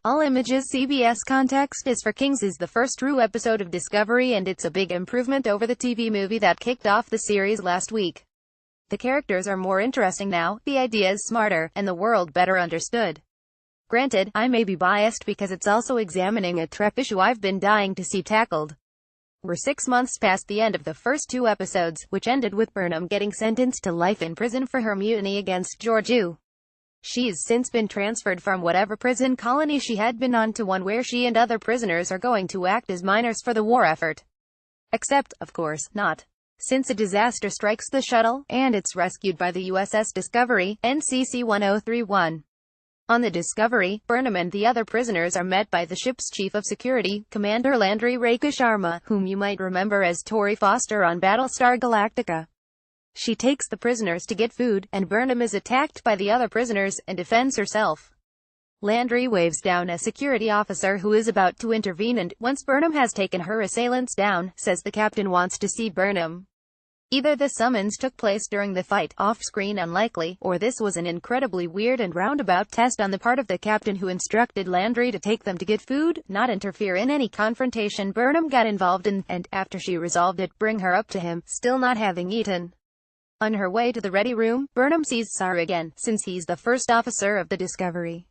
All images CBS context is for Kings is the first true episode of Discovery, and it's a big improvement over the TV movie that kicked off the series last week. The characters are more interesting now, the ideas smarter, and the world better understood. Granted, I may be biased because it's also examining a Trek issue I've been dying to see tackled. We're 6 months past the end of the first 2 episodes, which ended with Burnham getting sentenced to life in prison for her mutiny against Georgiou. She's since been transferred from whatever prison colony she had been on to one where she and other prisoners are going to act as miners for the war effort. Except, of course, not. Since a disaster strikes the shuttle, and it's rescued by the USS Discovery, NCC 1031. On the Discovery, Burnham and the other prisoners are met by the ship's chief of security, Commander Landry Rekha Sharma, whom you might remember as Tori Foster on Battlestar Galactica. She takes the prisoners to get food, and Burnham is attacked by the other prisoners, and defends herself. Landry waves down a security officer who is about to intervene and, once Burnham has taken her assailants down, says the captain wants to see Burnham. Either the summons took place during the fight, off-screen unlikely, or this was an incredibly weird and roundabout test on the part of the captain who instructed Landry to take them to get food, not interfere in any confrontation Burnham got involved in, and, after she resolved it, bring her up to him, still not having eaten. On her way to the ready room, Burnham sees Saru again, since he's the first officer of the Discovery.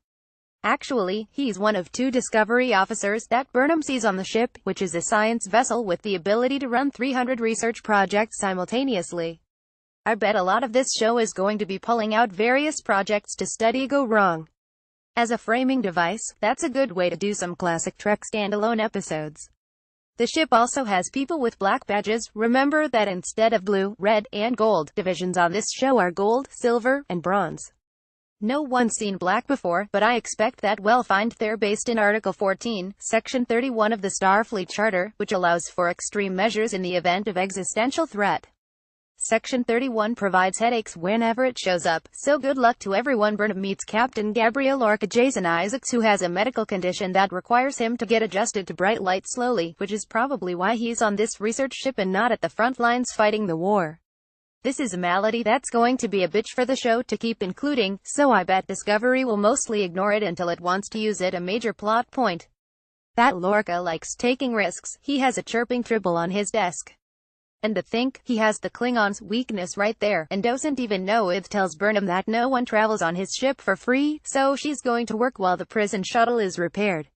Actually, he's one of 2 Discovery officers that Burnham sees on the ship, which is a science vessel with the ability to run 300 research projects simultaneously. I bet a lot of this show is going to be pulling out various projects to study go wrong. As a framing device, that's a good way to do some classic Trek standalone episodes. The ship also has people with black badges. Remember that instead of blue, red, and gold, divisions on this show are gold, silver, and bronze. No one's seen black before, but I expect that we'll find they're based in Article 14, Section 31 of the Starfleet Charter, which allows for extreme measures in the event of existential threat. Section 31 provides headaches whenever it shows up, so good luck to everyone. Burnham meets Captain Gabriel Lorca Jason Isaacs, who has a medical condition that requires him to get adjusted to bright light slowly, which is probably why he's on this research ship and not at the front lines fighting the war. This is a malady that's going to be a bitch for the show to keep including, so I bet Discovery will mostly ignore it until it wants to use it a major plot point. That Lorca likes taking risks. He has a chirping tribble on his desk. And to think, he has the Klingons' weakness right there, and doesn't even know it. Tells Burnham that no one travels on his ship for free, so she's going to work while the prison shuttle is repaired.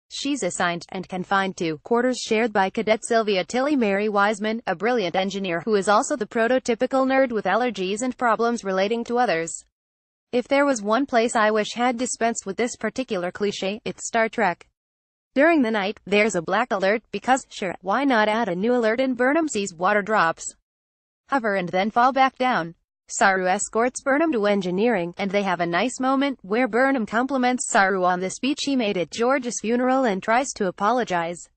She's assigned, and confined to, quarters shared by Cadet Sylvia Tilly Mary Wiseman, a brilliant engineer who is also the prototypical nerd with allergies and problems relating to others. If there was one place I wish had dispensed with this particular cliché, it's Star Trek. During the night, there's a black alert, because, sure, why not add a new alert, and Burnham sees water drops hover and then fall back down. Saru escorts Burnham to engineering, and they have a nice moment, where Burnham compliments Saru on the speech he made at George's funeral and tries to apologize.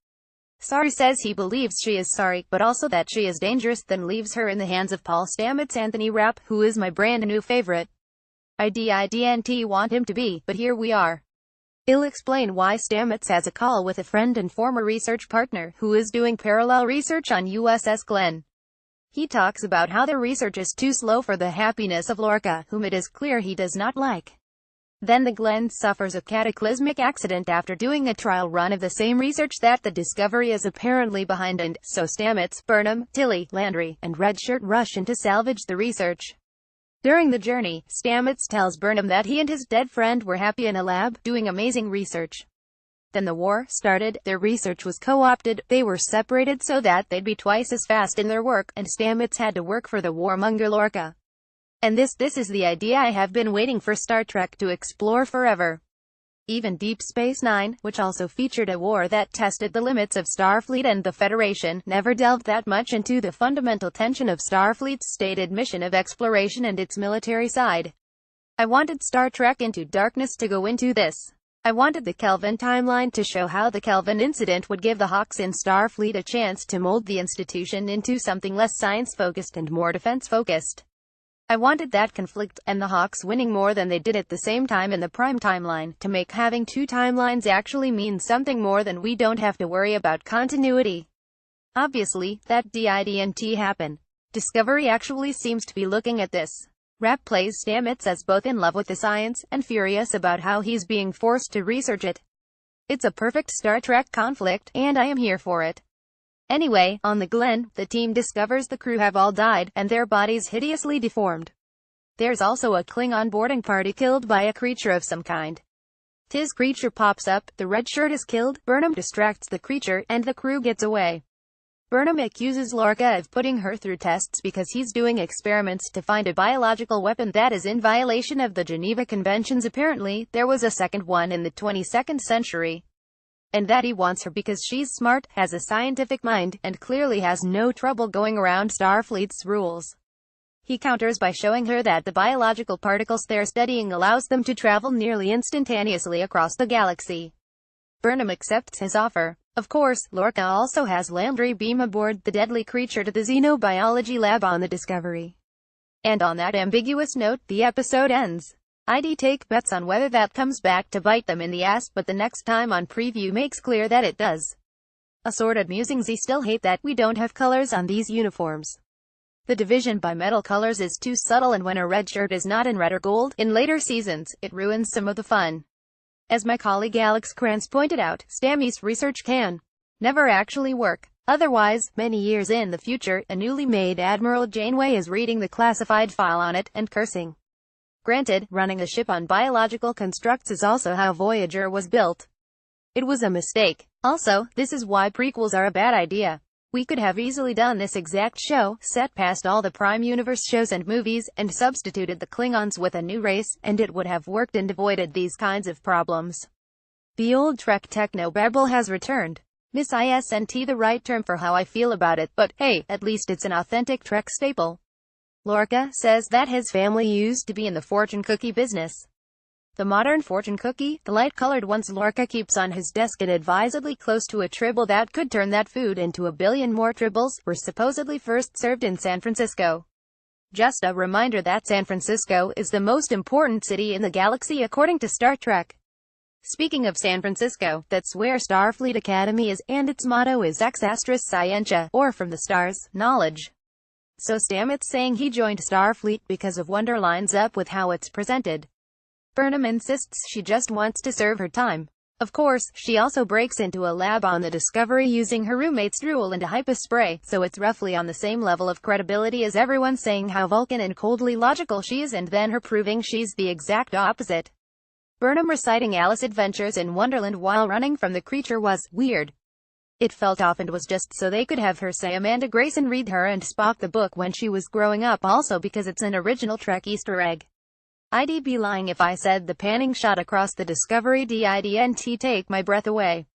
Saru says he believes she is sorry, but also that she is dangerous, then leaves her in the hands of Paul Stamets. Anthony Rapp, who is my brand new favorite. I didn't want him to be, but here we are. He'll explain why Stamets has a call with a friend and former research partner, who is doing parallel research on USS Glenn. He talks about how the research is too slow for the happiness of Lorca, whom it is clear he does not like. Then the Glenn suffers a cataclysmic accident after doing a trial run of the same research that the Discovery is apparently behind, and so Stamets, Burnham, Tilly, Landry, and Redshirt rush in to salvage the research. During the journey, Stamets tells Burnham that he and his dead friend were happy in a lab, doing amazing research. Then the war started, their research was co-opted, they were separated so that they'd be twice as fast in their work, and Stamets had to work for the warmonger Lorca. And this is the idea I have been waiting for Star Trek to explore forever. Even Deep Space Nine, which also featured a war that tested the limits of Starfleet and the Federation, never delved that much into the fundamental tension of Starfleet's stated mission of exploration and its military side. I wanted Star Trek Into Darkness to go into this. I wanted the Kelvin timeline to show how the Kelvin incident would give the Hawks in Starfleet a chance to mold the institution into something less science-focused and more defense-focused. I wanted that conflict, and the Hawks winning more than they did at the same time in the Prime timeline, to make having 2 timelines actually mean something more than we don't have to worry about continuity. Obviously, that didn't happen. Discovery actually seems to be looking at this. Rapp plays Stamets as both in love with the science, and furious about how he's being forced to research it. It's a perfect Star Trek conflict, and I am here for it. Anyway, on the Glen, the team discovers the crew have all died, and their bodies hideously deformed. There's also a Klingon boarding party killed by a creature of some kind. His creature pops up, the red shirt is killed, Burnham distracts the creature, and the crew gets away. Burnham accuses Lorca of putting her through tests because he's doing experiments to find a biological weapon that is in violation of the Geneva Conventions. Apparently, there was a second one in the 22nd century. And that he wants her because she's smart, has a scientific mind, and clearly has no trouble going around Starfleet's rules. He counters by showing her that the biological particles they're studying allows them to travel nearly instantaneously across the galaxy. Burnham accepts his offer. Of course, Lorca also has Landry beam aboard the deadly creature to the xenobiology lab on the Discovery. And on that ambiguous note, the episode ends. I'd take bets on whether that comes back to bite them in the ass, but the next time on preview makes clear that it does. Assorted musings. I still hate that we don't have colors on these uniforms. The division by metal colors is too subtle, and when a red shirt is not in red or gold in later seasons, it ruins some of the fun. As my colleague Alex Krantz pointed out, STAMI's research can never actually work. Otherwise, many years in the future, a newly made Admiral Janeway is reading the classified file on it, and cursing. Granted, running a ship on biological constructs is also how Voyager was built. It was a mistake. Also, this is why prequels are a bad idea. We could have easily done this exact show, set past all the Prime Universe shows and movies, and substituted the Klingons with a new race, and it would have worked and avoided these kinds of problems. The old Trek technobabble has returned. Miss isn't the right term for how I feel about it, but hey, at least it's an authentic Trek staple. Lorca says that his family used to be in the fortune cookie business. The modern fortune cookie, the light-colored ones Lorca keeps on his desk and advisedly close to a tribble that could turn that food into a billion more tribbles, were supposedly first served in San Francisco. Just a reminder that San Francisco is the most important city in the galaxy according to Star Trek. Speaking of San Francisco, that's where Starfleet Academy is, and its motto is Ex Astris Scientia, or from the stars, knowledge. So Stamets saying he joined Starfleet because of Wonder lines up with how it's presented. Burnham insists she just wants to serve her time. Of course, she also breaks into a lab on the Discovery using her roommate's drool and a hypospray, so it's roughly on the same level of credibility as everyone saying how Vulcan and coldly logical she is, and then her proving she's the exact opposite. Burnham reciting Alice Adventures in Wonderland while running from the creature was weird. It felt off and was just so they could have her say Amanda Grayson read her and Spock the book when she was growing up, also because it's an original Trek Easter egg. I'd be lying if I said the panning shot across the Discovery didn't take my breath away.